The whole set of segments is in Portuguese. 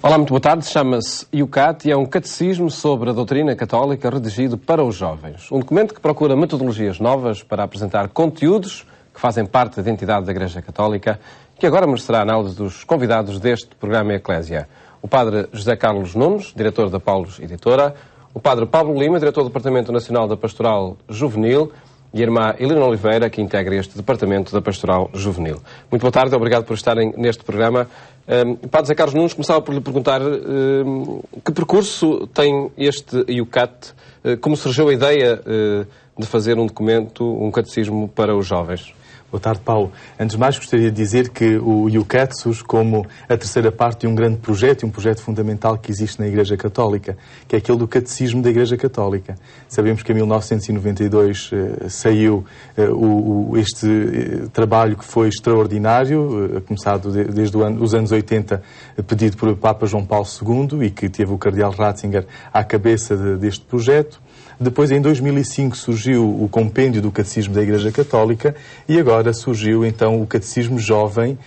Olá, muito boa tarde. Chama-se IUCAT e é um catecismo sobre a doutrina católica redigido para os jovens. Um documento que procura metodologias novas para apresentar conteúdos que fazem parte da identidade da Igreja Católica, que agora merecerá a análise dos convidados deste programa Eclésia. O padre José Carlos Nunes, diretor da Paulus Editora, o padre Pablo Lima, diretor do Departamento Nacional da Pastoral Juvenil, e a irmã Helena Oliveira, que integra este Departamento da Pastoral Juvenil. Muito boa tarde, obrigado por estarem neste programa. Padre José Carlos Nunes, começava por lhe perguntar que percurso tem este IUCAT, como surgiu a ideia de fazer um documento, um catecismo para os jovens? Boa tarde, Paulo. Antes de mais, gostaria de dizer que o IUCAT surge como a terceira parte de um grande projeto, um projeto fundamental que existe na Igreja Católica, que é aquele do Catecismo da Igreja Católica. Sabemos que em 1992 saiu este trabalho que foi extraordinário, começado desde os anos 80, pedido por Papa João Paulo II, e que teve o Cardeal Ratzinger à cabeça deste projeto. Depois, em 2005, surgiu o Compêndio do Catecismo da Igreja Católica e agora surgiu, então, o Catecismo Jovem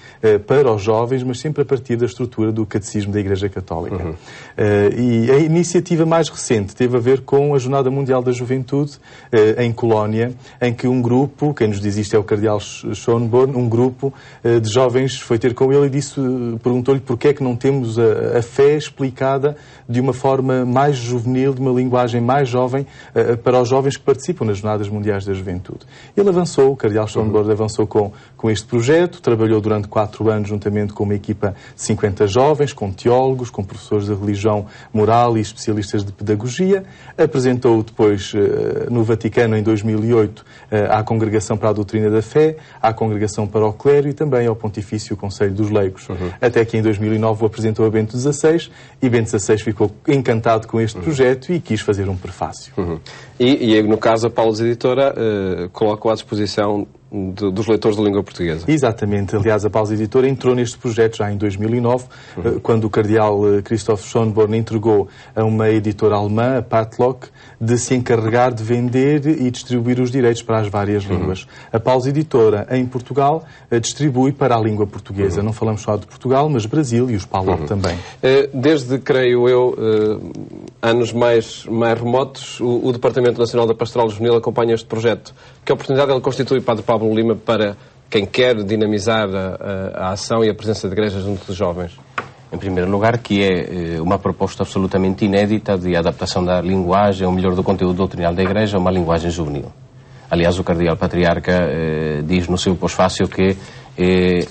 para os jovens, mas sempre a partir da estrutura do Catecismo da Igreja Católica. E a iniciativa mais recente teve a ver com a Jornada Mundial da Juventude em Colónia, em que um grupo, quem nos diz isto é o Cardeal Schönborn, um grupo de jovens foi ter com ele e perguntou-lhe porque é que não temos a fé explicada de uma forma mais juvenil, de uma linguagem mais jovem, para os jovens que participam nas Jornadas Mundiais da Juventude. Ele avançou, o Cardeal Schönborn avançou com este projeto, trabalhou durante 4 anos juntamente com uma equipa de 50 jovens, com teólogos, com professores de religião moral e especialistas de pedagogia, apresentou-o depois no Vaticano em 2008 à Congregação para a Doutrina da Fé, à Congregação para o Clero e também ao Pontifício Conselho dos Leigos. Até que em 2009 o apresentou a Bento XVI e Bento XVI ficou encantado com este projeto e quis fazer um prefácio. E no caso, a Paulus Editora coloca-o à disposição dos leitores da língua portuguesa. Exatamente. Aliás, a Paulus Editora entrou neste projeto já em 2009, quando o cardeal Christoph Schönborn entregou a uma editora alemã, a Patlock, de se encarregar de vender e distribuir os direitos para as várias línguas. A Paulus Editora, em Portugal, distribui para a língua portuguesa. Não falamos só de Portugal, mas Brasil e os PALOP também. Desde, creio eu, anos mais remotos, o Departamento Nacional da Pastoral Juvenil acompanha este projeto. Que oportunidade ele constitui, Padre Pablo Lima, para quem quer dinamizar a ação e a presença de igrejas junto dos jovens? Em primeiro lugar, que é uma proposta absolutamente inédita de adaptação da linguagem, ou melhor, do conteúdo doutrinal da Igreja, a uma linguagem juvenil. Aliás, o Cardeal Patriarca diz no seu pós-fácio que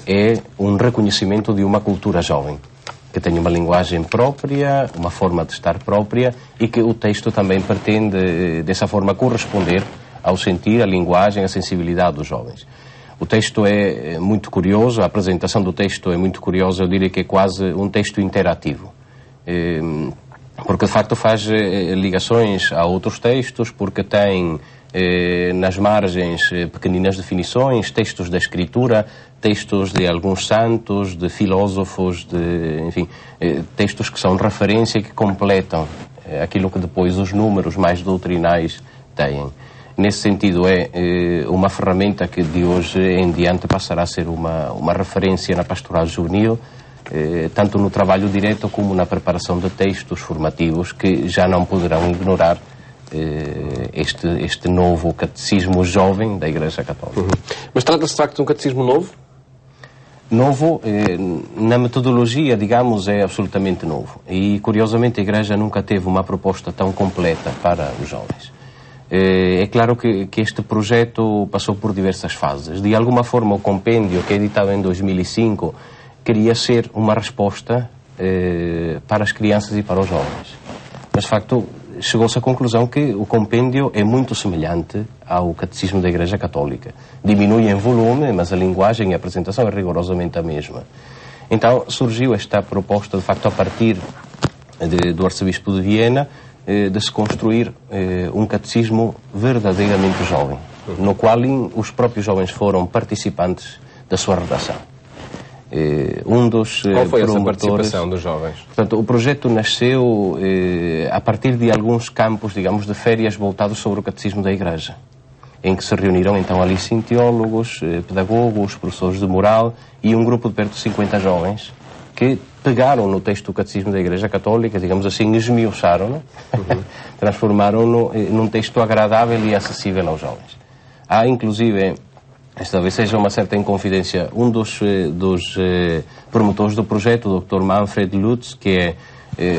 é um reconhecimento de uma cultura jovem, que tem uma linguagem própria, uma forma de estar própria, e que o texto também pretende, dessa forma, corresponder ao sentir, a linguagem, a sensibilidade dos jovens. O texto é muito curioso, a apresentação do texto é muito curiosa, eu diria que é quase um texto interativo. Porque, de facto, faz ligações a outros textos, porque tem nas margens pequeninas definições, textos da Escritura, textos de alguns santos, de filósofos, enfim, textos que são referência e que completam aquilo que depois os números mais doutrinais têm. Nesse sentido, é uma ferramenta que de hoje em diante passará a ser uma referência na pastoral juvenil, tanto no trabalho direto como na preparação de textos formativos que já não poderão ignorar este novo catecismo jovem da Igreja Católica. Mas trata-se de facto de um catecismo novo? Novo, na metodologia, digamos, é absolutamente novo. E, curiosamente, a Igreja nunca teve uma proposta tão completa para os jovens. É claro que este projeto passou por diversas fases. De alguma forma, o compêndio, que é editado em 2005, queria ser uma resposta para as crianças e para os jovens. Mas, de facto, chegou-se à conclusão que o compêndio é muito semelhante ao Catecismo da Igreja Católica. Diminui em volume, mas a linguagem e a apresentação é rigorosamente a mesma. Então, surgiu esta proposta, de facto, a partir do Arcebispo de Viena, de se construir um catecismo verdadeiramente jovem, no qual os próprios jovens foram participantes da sua redação. Qual foi essa participação dos jovens? Portanto, o projeto nasceu a partir de alguns campos, digamos, de férias voltados sobre o catecismo da Igreja, em que se reuniram então ali teólogos, pedagogos, professores de moral e um grupo de perto de 50 jovens que pegaram no texto do Catecismo da Igreja Católica, digamos assim, esmiuçaram-no, transformaram-no num texto agradável e acessível aos jovens. Há, inclusive, esta talvez seja uma certa inconfidência, um dos promotores do projeto, o Dr. Manfred Lutz, que é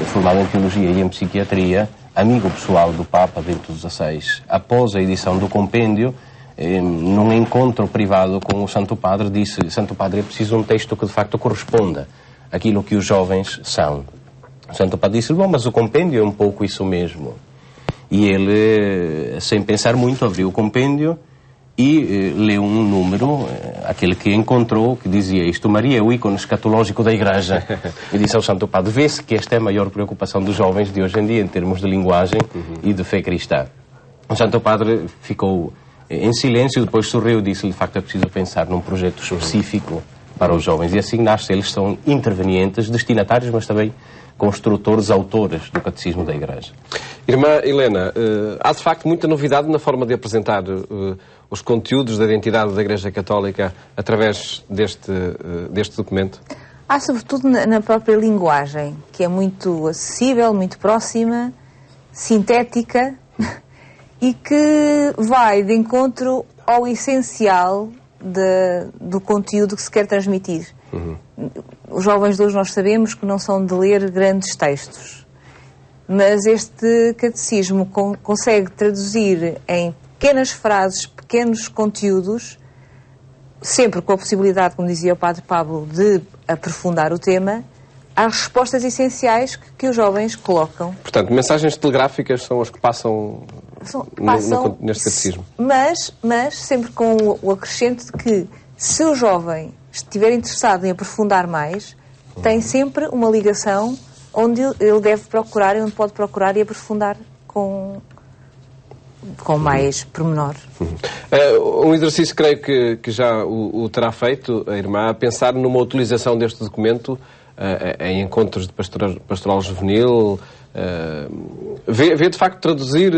formado em Teologia e em Psiquiatria, amigo pessoal do Papa Bento XVI, após a edição do compêndio, num encontro privado com o Santo Padre, disse: Santo Padre, é preciso um texto que de facto corresponda àquilo que os jovens são. O Santo Padre disse: bom, mas o compêndio é um pouco isso mesmo. E ele, sem pensar muito, abriu o compêndio e leu um número, aquele que encontrou, que dizia isto: Maria é o ícone escatológico da Igreja. E disse ao Santo Padre: vê-se que esta é a maior preocupação dos jovens de hoje em dia, em termos de linguagem e de fé cristã. O Santo Padre ficou em silêncio, depois sorriu e disse: de facto é preciso pensar num projeto específico para os jovens. E assim nasce. Eles são intervenientes, destinatários, mas também construtores, autores do Catecismo da Igreja. Irmã Helena, há de facto muita novidade na forma de apresentar os conteúdos da identidade da Igreja Católica através deste documento? Há sobretudo na própria linguagem, que é muito acessível, muito próxima, sintética e que vai de encontro ao essencial do conteúdo que se quer transmitir. Os jovens de hoje, nós sabemos que não são de ler grandes textos, mas este catecismo consegue traduzir em pequenas frases, pequenos conteúdos, sempre com a possibilidade, como dizia o Padre Pablo, de aprofundar o tema, às respostas essenciais que os jovens colocam. Portanto, mensagens telegráficas são as que passam neste catecismo. Mas sempre com o acrescento de que, se o jovem estiver interessado em aprofundar mais, tem sempre uma ligação onde ele deve procurar, onde pode procurar e aprofundar com mais pormenor. Um exercício, creio que já o terá feito, a irmã, a pensar numa utilização deste documento em encontros de pastoral juvenil. Vê de facto traduzir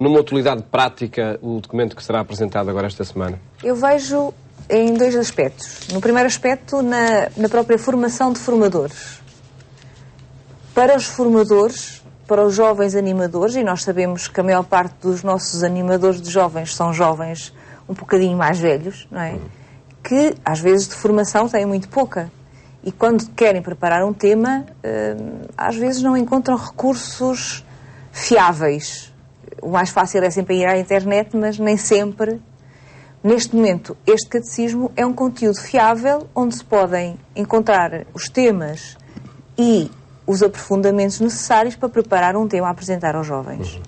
numa utilidade prática o documento que será apresentado agora esta semana? Eu vejo em dois aspectos. No primeiro aspecto, na própria formação de formadores. Para os formadores, para os jovens animadores, e nós sabemos que a maior parte dos nossos animadores de jovens são jovens um bocadinho mais velhos, não é? Que às vezes de formação têm muito pouca. E quando querem preparar um tema, às vezes não encontram recursos fiáveis. O mais fácil é sempre ir à internet, mas nem sempre. Neste momento, este catecismo é um conteúdo fiável, onde se podem encontrar os temas e os aprofundamentos necessários para preparar um tema a apresentar aos jovens.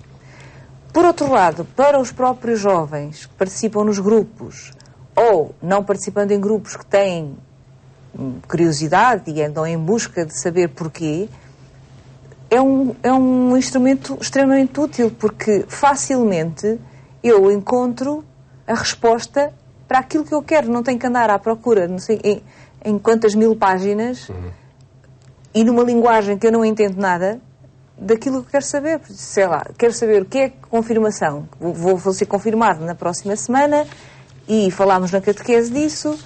Por outro lado, para os próprios jovens que participam nos grupos, ou não participando em grupos que têm curiosidade e andam em busca de saber porquê, é um instrumento extremamente útil, porque facilmente eu encontro a resposta para aquilo que eu quero. Não tenho que andar à procura, não sei em quantas mil páginas e numa linguagem que eu não entendo nada daquilo que eu quero saber. Sei lá, quero saber o que é confirmação. Vou ser confirmado na próxima semana e falámos na catequese disso.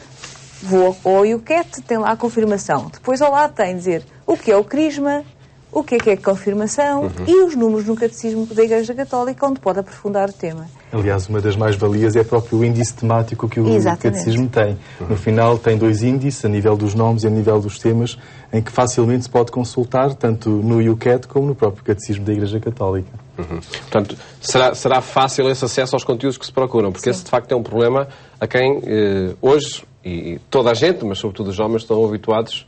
Vou ao IUCAT, tem lá a confirmação. Depois ao lado tem dizer o que é o crisma, o que é confirmação e os números no catecismo da Igreja Católica, onde pode aprofundar o tema. Aliás, uma das mais-valias é próprio o índice temático que o catecismo tem. No final tem 2 índices, a nível dos nomes e a nível dos temas, em que facilmente se pode consultar, tanto no IUCAT como no próprio catecismo da Igreja Católica. Portanto, será fácil esse acesso aos conteúdos que se procuram, porque esse de facto é um problema a quem hoje, e toda a gente, mas sobretudo os jovens, estão habituados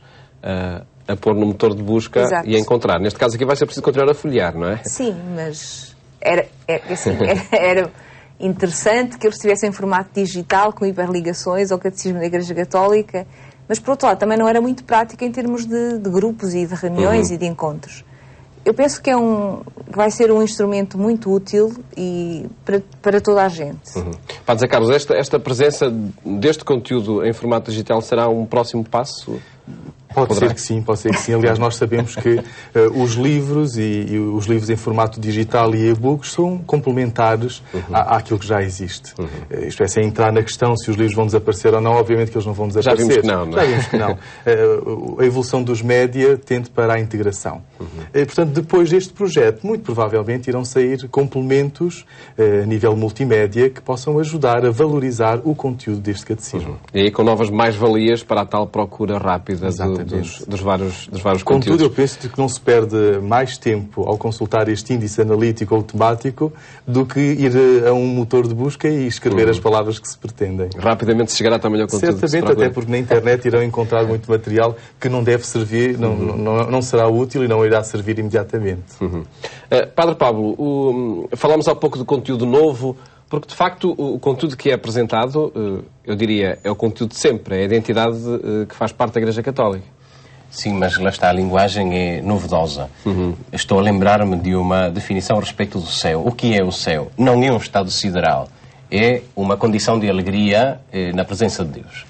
a pôr no motor de busca. Exato. E a encontrar. Neste caso aqui vai ser preciso continuar a folhear, não é? Sim, mas era interessante que eles estivessem em formato digital, com hiperligações ao Catecismo da Igreja Católica, mas por outro lado também não era muito prático em termos de grupos e de reuniões e de encontros. Eu penso que vai ser um instrumento muito útil e para toda a gente. Padre Zé Carlos, esta presença deste conteúdo em formato digital será um próximo passo? Pode ser que sim, pode ser que sim. Aliás, nós sabemos que os livros e os livros em formato digital e e-books são complementares àquilo que já existe. Isto é, sem entrar na questão se os livros vão desaparecer ou não, obviamente que eles não vão desaparecer. Já vimos que não, não é? Já vimos que não. A evolução dos média tende para a integração. Portanto, depois deste projeto, muito provavelmente irão sair complementos a nível multimédia que possam ajudar a valorizar o conteúdo deste catecismo. E aí com novas mais-valias para a tal procura rápida dos vários conteúdos. Contudo, eu penso que não se perde mais tempo ao consultar este índice analítico ou temático do que ir a um motor de busca e escrever as palavras que se pretendem. Rapidamente se chegará também ao conteúdo. Certamente, até porque na internet irão encontrar muito material que não deve servir, não será útil e não irá servir imediatamente. Padre Pablo, falámos há pouco de conteúdo novo, porque de facto o conteúdo que é apresentado, eu diria, é o conteúdo de sempre, é a identidade que faz parte da Igreja Católica. Sim, mas lá está, a linguagem é novedosa. Estou a lembrar-me de uma definição a respeito do céu. O que é o céu? Não é um estado sideral, é uma condição de alegria na presença de Deus.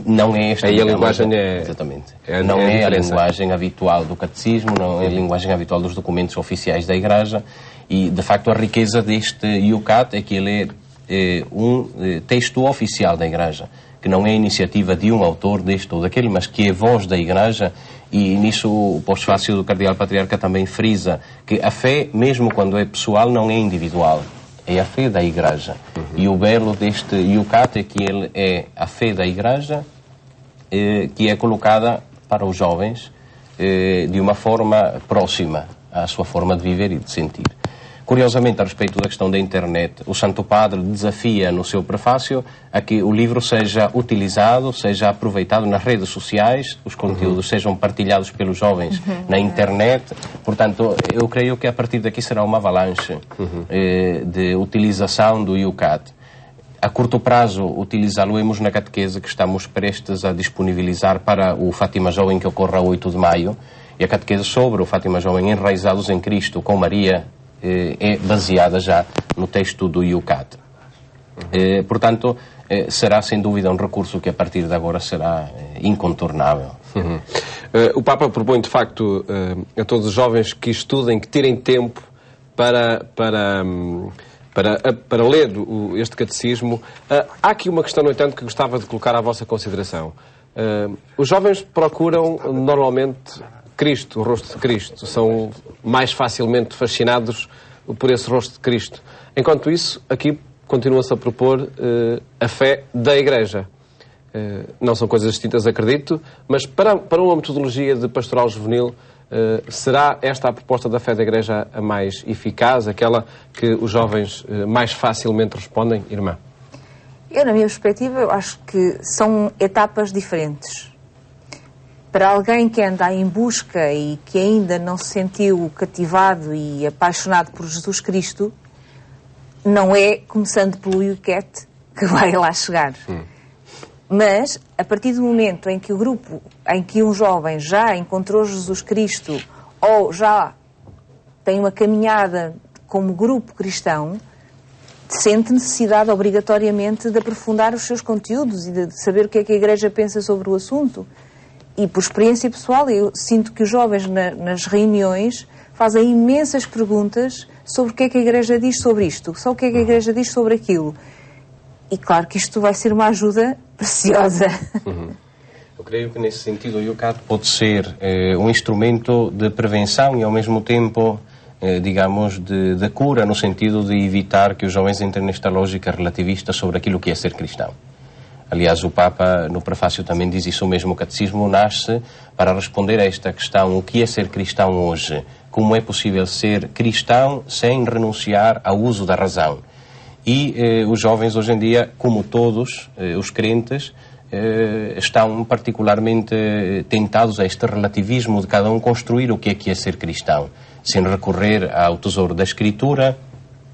Não é esta... Aí a linguagem é... Exatamente. Não é a linguagem habitual do catecismo, não é a linguagem habitual dos documentos oficiais da Igreja. E, de facto, a riqueza deste IUCAT é que ele é um texto oficial da Igreja, que não é iniciativa de um autor deste ou daquele, mas que é voz da Igreja, e nisso o pós-fácio do Cardeal Patriarca também frisa que a fé, mesmo quando é pessoal, não é individual, é a fé da Igreja. E o belo deste IUCAT é que ele é a fé da Igreja, que é colocada para os jovens de uma forma próxima à sua forma de viver e de sentir. Curiosamente, a respeito da questão da internet, o Santo Padre desafia no seu prefácio a que o livro seja utilizado, seja aproveitado nas redes sociais, os conteúdos sejam partilhados pelos jovens na internet. Portanto, eu creio que a partir daqui será uma avalanche de utilização do IUCAT. A curto prazo, utilizá-lo-emos na catequese que estamos prestes a disponibilizar para o Fátima Jovem, que ocorre a 8 de maio, e a catequese sobre o Fátima Jovem Enraizados em Cristo com Maria é baseada já no texto do IUCAT. Portanto, será sem dúvida um recurso que a partir de agora será incontornável. O Papa propõe de facto a todos os jovens que estudem, que tirem tempo para ler este catecismo. Há aqui uma questão, no entanto, que gostava de colocar à vossa consideração. Os jovens procuram normalmente Cristo, o rosto de Cristo, são mais facilmente fascinados por esse rosto de Cristo. Enquanto isso, aqui continua-se a propor a fé da Igreja. Não são coisas distintas, acredito, mas para uma metodologia de pastoral juvenil, será esta a proposta da fé da Igreja a mais eficaz, aquela que os jovens mais facilmente respondem, irmã? Eu, na minha perspectiva, eu acho que são etapas diferentes. Para alguém que anda em busca e que ainda não se sentiu cativado e apaixonado por Jesus Cristo, não é começando pelo IUCAT que vai lá chegar. Mas, a partir do momento em que o grupo, em que um jovem já encontrou Jesus Cristo ou já tem uma caminhada como grupo cristão, sente necessidade obrigatoriamente de aprofundar os seus conteúdos e de saber o que é que a Igreja pensa sobre o assunto. E por experiência pessoal, eu sinto que os jovens nas reuniões fazem imensas perguntas sobre o que é que a Igreja diz sobre isto, só o que é que a Igreja diz sobre aquilo. E claro que isto vai ser uma ajuda preciosa. Eu creio que nesse sentido o IUCAT pode ser um instrumento de prevenção e ao mesmo tempo, digamos, de cura, no sentido de evitar que os jovens entrem nesta lógica relativista sobre aquilo que é ser cristão. Aliás, o Papa, no prefácio, também diz isso mesmo. O catecismo nasce para responder a esta questão: o que é ser cristão hoje? Como é possível ser cristão sem renunciar ao uso da razão? E os jovens, hoje em dia, como todos os crentes, estão particularmente tentados a este relativismo de cada um construir o que é ser cristão, sem recorrer ao tesouro da Escritura,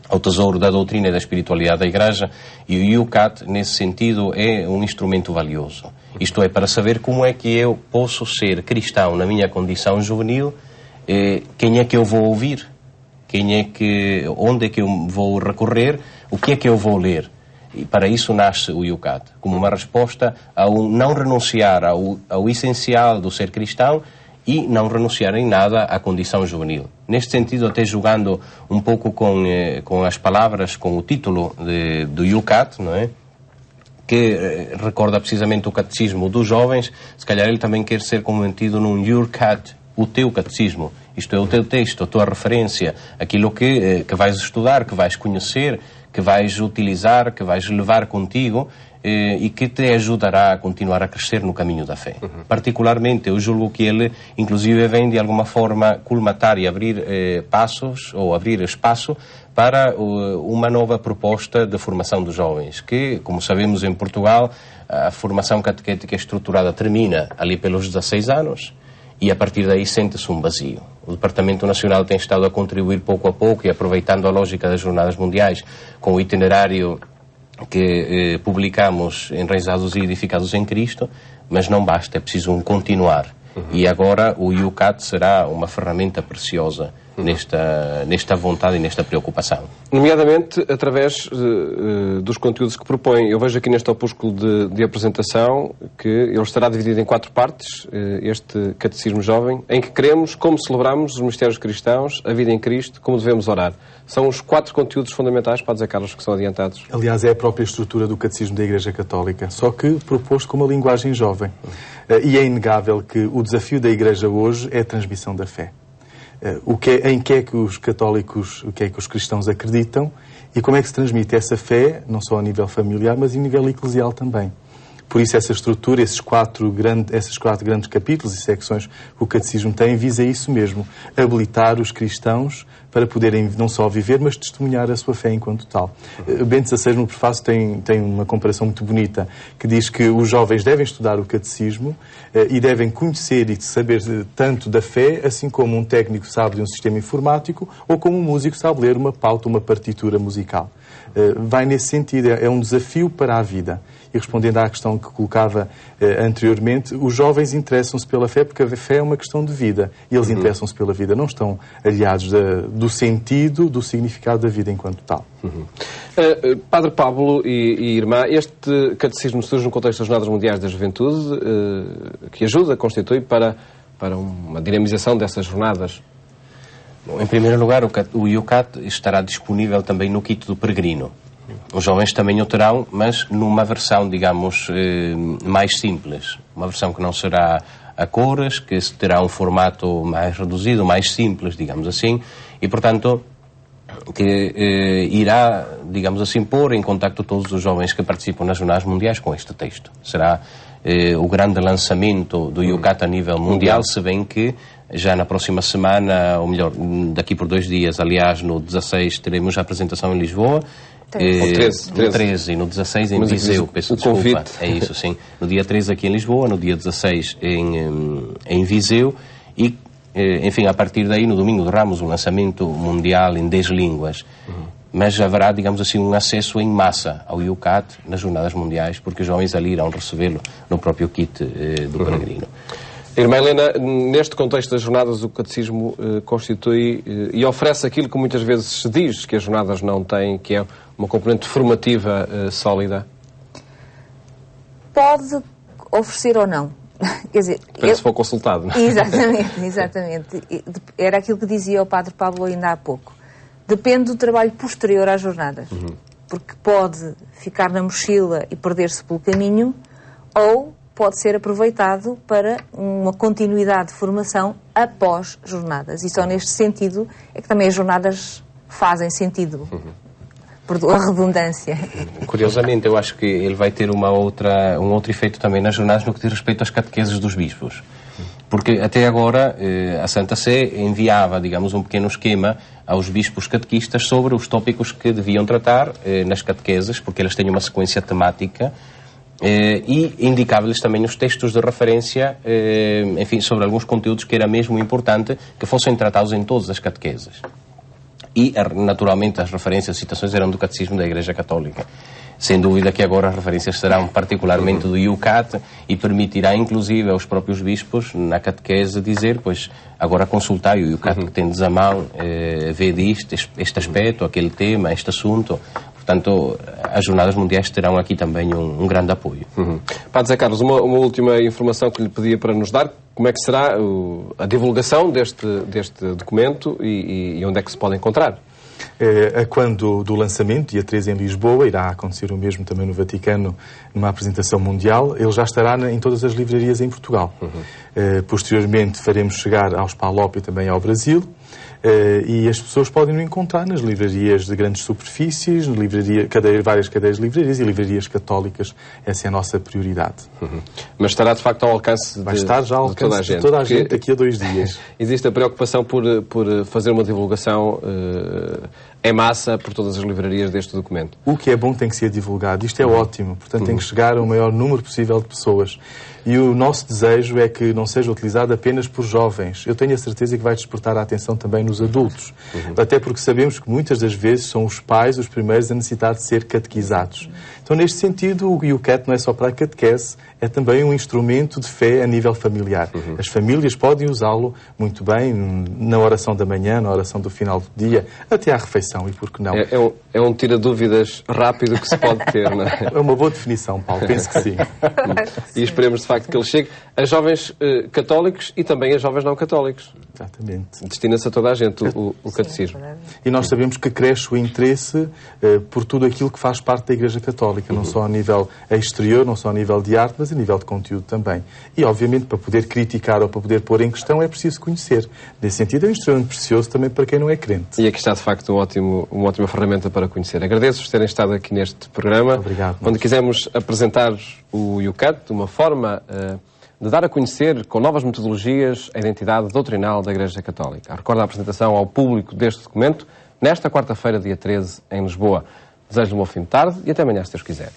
ao tesouro da doutrina e da espiritualidade da Igreja, e o IUCAT, nesse sentido, é um instrumento valioso. Isto é, para saber como é que eu posso ser cristão na minha condição juvenil, quem é que eu vou ouvir, onde é que eu vou recorrer, o que é que eu vou ler. E para isso nasce o IUCAT, como uma resposta ao não renunciar ao essencial do ser cristão e não renunciar em nada à condição juvenil. Neste sentido, até jogando um pouco com as palavras, com o título do IUCAT, não é? Que recorda precisamente o catecismo dos jovens, se calhar ele também quer ser convertido num IUCAT, o teu catecismo. Isto é o teu texto, a tua referência, aquilo que vais estudar, que vais conhecer, que vais utilizar, que vais levar contigo e que te ajudará a continuar a crescer no caminho da fé. Particularmente, eu julgo que ele, inclusive, vem de alguma forma colmatar e abrir passos, ou abrir espaço para uma nova proposta de formação dos jovens, que, como sabemos em Portugal, a formação catequética estruturada termina ali pelos 16 anos, e a partir daí sente-se um vazio. O Departamento Nacional tem estado a contribuir pouco a pouco e aproveitando a lógica das Jornadas Mundiais com o itinerário que publicamos, Enraizados e Edificados em Cristo, mas não basta, é preciso um continuar. E agora o IUCAT será uma ferramenta preciosa nesta vontade e nesta preocupação. Nomeadamente através dos conteúdos que propõe. Eu vejo aqui neste opúsculo de apresentação que ele estará dividido em 4 partes, este Catecismo Jovem, em que queremos como celebramos os mistérios cristãos, a vida em Cristo, como devemos orar. São os 4 conteúdos fundamentais, pode dizer, Carlos, que são adiantados. Aliás, é a própria estrutura do Catecismo da Igreja Católica, só que proposto com uma linguagem jovem. E é inegável que o desafio da Igreja hoje é a transmissão da fé. Em que é que os católicos, o que é que os cristãos acreditam e como é que se transmite essa fé, não só a nível familiar, mas a nível eclesial também. Por isso essa estrutura, esses 4 grandes capítulos e secções que o Catecismo tem, visa isso mesmo, habilitar os cristãos para poderem não só viver, mas testemunhar a sua fé enquanto tal. Bento XVI, no prefácio, tem uma comparação muito bonita, que diz que os jovens devem estudar o Catecismo e devem conhecer e saber tanto da fé, assim como um técnico sabe de um sistema informático ou como um músico sabe ler uma pauta, uma partitura musical. Vai nesse sentido, é um desafio para a vida. E respondendo à questão que colocava anteriormente, os jovens interessam-se pela fé porque a fé é uma questão de vida. E eles interessam-se pela vida, não estão aliados do sentido, do significado da vida enquanto tal. Padre Pablo e irmã, este catecismo surge no contexto das Jornadas Mundiais da Juventude, que ajuda, constitui para uma dinamização dessas jornadas. Bom, em primeiro lugar, o IUCAT estará disponível também no kit do peregrino. Os jovens também o terão, mas numa versão, digamos, mais simples. Uma versão que não será a cores, que terá um formato mais reduzido, mais simples, digamos assim, e, portanto, que irá, digamos assim, pôr em contacto todos os jovens que participam nas Jornadas Mundiais com este texto. Será o grande lançamento do IUCAT a nível mundial, se bem que já na próxima semana, ou melhor, daqui por 2 dias, aliás, no 16 teremos a apresentação em Lisboa, no 13 e no 16 em Viseu, peço desculpa. Convite. É isso, sim. No dia 13 aqui em Lisboa, no dia 16 em Viseu e, enfim, a partir daí, no domingo de Ramos, um lançamento mundial em 10 línguas. Mas haverá, digamos assim, um acesso em massa ao IUCAT nas Jornadas Mundiais, porque os jovens ali irão recebê-lo no próprio kit do peregrino. Irmã Helena, neste contexto das jornadas, o catecismo constitui e oferece aquilo que muitas vezes se diz que as jornadas não têm, que é uma componente formativa sólida? Pode oferecer ou não. Quer dizer, depende se for consultado, não é? Exatamente. Era aquilo que dizia o Padre Pablo ainda há pouco. Depende do trabalho posterior às jornadas. Porque pode ficar na mochila e perder-se pelo caminho, ou pode ser aproveitado para uma continuidade de formação após jornadas. E só neste sentido é que também as jornadas fazem sentido. Por a redundância. Curiosamente, eu acho que ele vai ter um outro efeito também nas jornadas no que diz respeito às catequeses dos bispos. Porque até agora a Santa Sé enviava, digamos, um pequeno esquema aos bispos catequistas sobre os tópicos que deviam tratar nas catequeses, porque elas têm uma sequência temática, e indicava-lhes também os textos de referência, enfim, sobre alguns conteúdos que era mesmo importante que fossem tratados em todas as catequeses. E, naturalmente, as referências, as citações eram do Catecismo da Igreja Católica. Sem dúvida que agora as referências serão particularmente do IUCAT e permitirá, inclusive, aos próprios bispos, na catequese, dizer, pois, agora consultai o IUCAT que tendes à mão, vede este aspecto, aquele tema, este assunto. Portanto, as Jornadas Mundiais terão aqui também um grande apoio. Padre Zé Carlos, uma última informação que lhe pedia para nos dar. Como é que será a divulgação deste documento e onde é que se pode encontrar? Quando do lançamento, dia 13 em Lisboa, irá acontecer o mesmo também no Vaticano, numa apresentação mundial. Ele já estará em todas as livrarias em Portugal. Posteriormente faremos chegar aos PALOP e também ao Brasil. E as pessoas podem o encontrar nas livrarias de grandes superfícies, várias cadeias de livrarias e livrarias católicas. Essa é a nossa prioridade. Mas estará de facto ao alcance Vai estar já ao alcance de toda a gente daqui a 2 dias. Existe a preocupação por fazer uma divulgação em massa por todas as livrarias deste documento. O que é bom tem que ser divulgado. Isto é ótimo. Portanto, tem que chegar ao maior número possível de pessoas. E o nosso desejo é que não seja utilizado apenas por jovens. Eu tenho a certeza que vai despertar a atenção também nos adultos. Até porque sabemos que muitas das vezes são os pais os primeiros a necessitar de ser catequizados. Então, neste sentido, o YouCat não é só para a catequese, é também um instrumento de fé a nível familiar. As famílias podem usá-lo muito bem na oração da manhã, na oração do final do dia, até à refeição, e por que não? É um tira-dúvidas rápido que se pode ter, não é? É uma boa definição, Paulo, penso que sim. E esperemos, de facto, que ele chegue a jovens católicos e também a jovens não católicos. Exatamente. Destina-se a toda a gente o catecismo. E nós sabemos que cresce o interesse por tudo aquilo que faz parte da Igreja Católica, não só a nível exterior, não só a nível de arte, mas a nível de conteúdo também. E, obviamente, para poder criticar ou para poder pôr em questão é preciso conhecer. Nesse sentido, é um instrumento precioso também para quem não é crente. E aqui está, de facto, uma ótima ferramenta para conhecer. Agradeço-vos terem estado aqui neste programa. Obrigado. Onde quisemos apresentar o YouCat de uma forma de dar a conhecer, com novas metodologias, a identidade doutrinal da Igreja Católica. Recordo a apresentação ao público deste documento nesta quarta-feira, dia 13, em Lisboa. Desejo-lhe um bom fim de tarde e até amanhã, se Deus quiser.